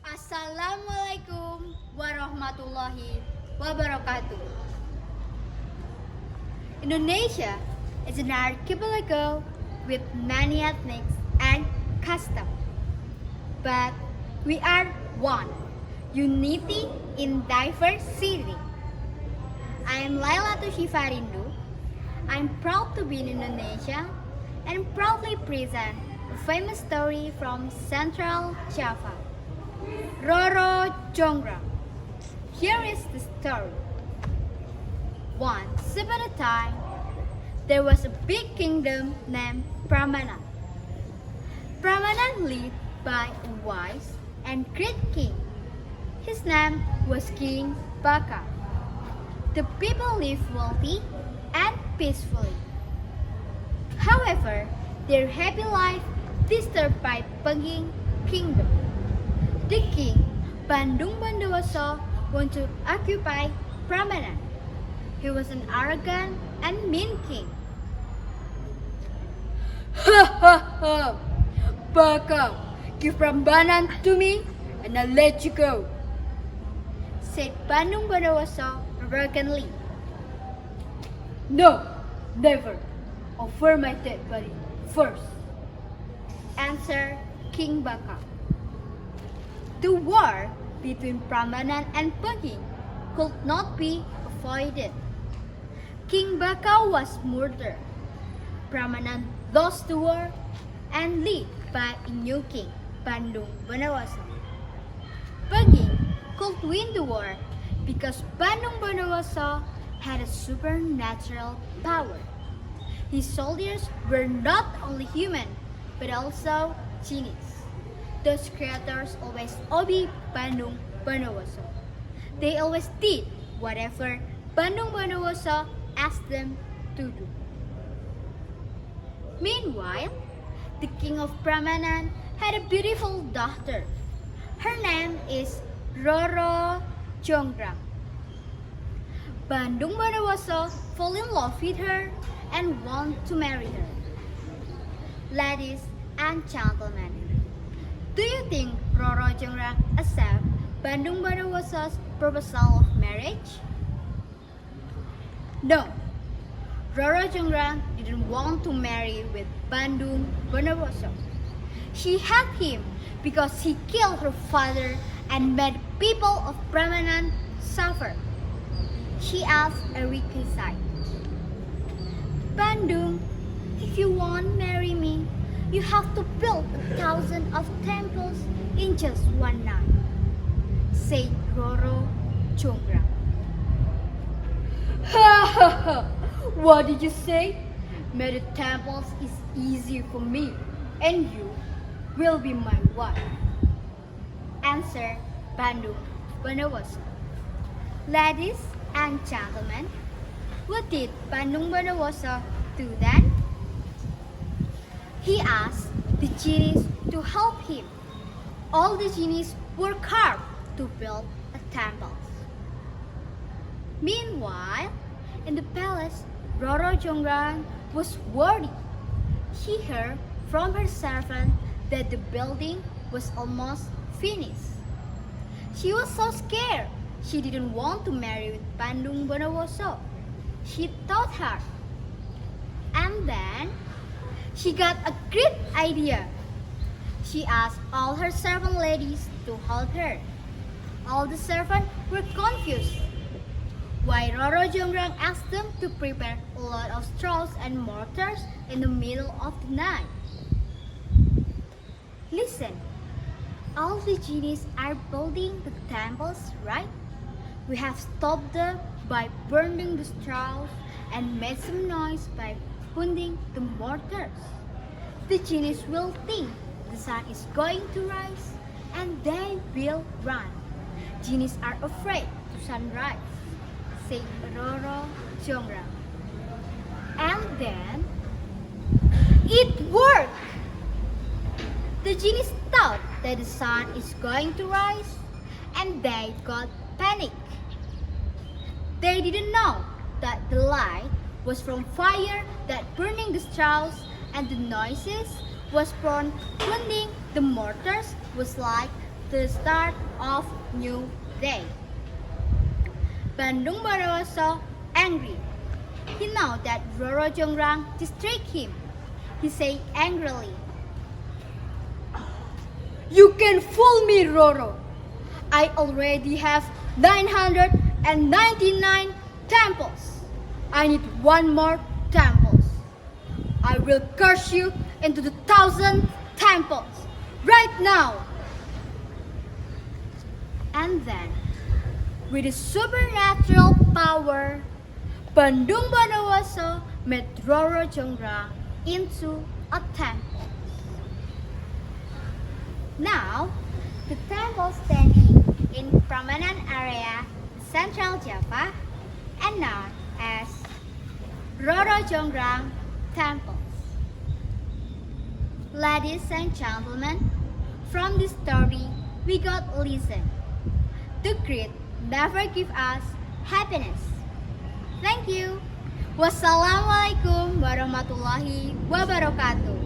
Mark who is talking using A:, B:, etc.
A: Assalamualaikum warahmatullahi wabarakatuh. Indonesia is an archipelago with many ethnics and customs, but we are one, unity in diversity. I am Lailatusyiffa Rindu. I'm proud to be in Indonesia and proudly present a famous story from Central Java. Roro Jonggrang. Here is the story. Once upon a time, there was a big kingdom named Prambana. Prambana lived by a wise and great king. His name was King Baka. The people lived wealthy and peacefully. However, their happy life disturbed by Pengging Kingdom. The king, Bandung Bondowoso, wanted to occupy Prambanan. He was an arrogant and mean king. Ha ha ha! Baka, give Prambanan to me and I'll let you go, said Bandung Bondowoso arrogantly. No, never. Offer my dead body first, answered King Baka. The war between Prambanan and Pengging could not be avoided. King Baka was murdered. Prambanan lost the war and led by a new king, Bandung Bondowoso. Pengging could win the war because Bandung Bondowoso had a supernatural power. His soldiers were not only human but also genies. Those creators always obeyed Bandung Bondowoso. They always did whatever Bandung Bondowoso asked them to do. Meanwhile, the king of Prambanan had a beautiful daughter. Her name is Roro Jonggrang. Bandung Bondowoso fell in love with her and wanted to marry her. Ladies and gentlemen, do you think Roro Jonggrang accept Bandung Bondowoso's proposal of marriage? No, Roro Jonggrang didn't want to marry with Bandung Bondowoso. She had him because he killed her father and made people of Prambanan suffer. She asked a requisite. Bandung, if you want to marry me, you have to build 1,000 of temples in just one night, said Roro Jonggrang. Ha ha ha! What did you say? Many temples is easy for me, and you will be my wife, answered Bandung Bondowoso. Ladies and gentlemen, what did Bandung Bondowoso do then? He asked the genies to help him. All the genies were carved to build a temple. Meanwhile, in the palace, Roro Jonggrang was worried. She heard from her servant that the building was almost finished. She was so scared. She didn't want to marry with Bandung Bondowoso. She thought hard. And then she got a great idea. She asked all her servant ladies to help her. All the servants were confused. Why Roro Jonggrang asked them to prepare a lot of straws and mortars in the middle of the night. Listen, all the genies are building the temples, right? We have stopped them by burning the straws and made some noise by pounding the mortars. The genies will think the sun is going to rise and they will run. Genies are afraid to sunrise, said Roro Jonggrang. And then it worked! The genies thought that the sun is going to rise and they got panic. They didn't know that the light was from fire that burning the straws and the noises was from pounding the mortars was like the start of new day. Bandung Bondowoso angry. He know that Roro Jonggrang distract him. He say angrily, "You can fool me, Roro. I already have 999 temples. I need one more temples. I will curse you into the 1,000 temples right now." And then, with his supernatural power, Bandung Bondowoso made Roro Jonggrang into a temple. Now, the temple standing in Prambanan area, Central Java, and known as Roro Jonggrang temples. Ladies and gentlemen, from this story we got a lesson. The greed never give us happiness. Thank you. Wassalamualaikum warahmatullahi wabarakatuh.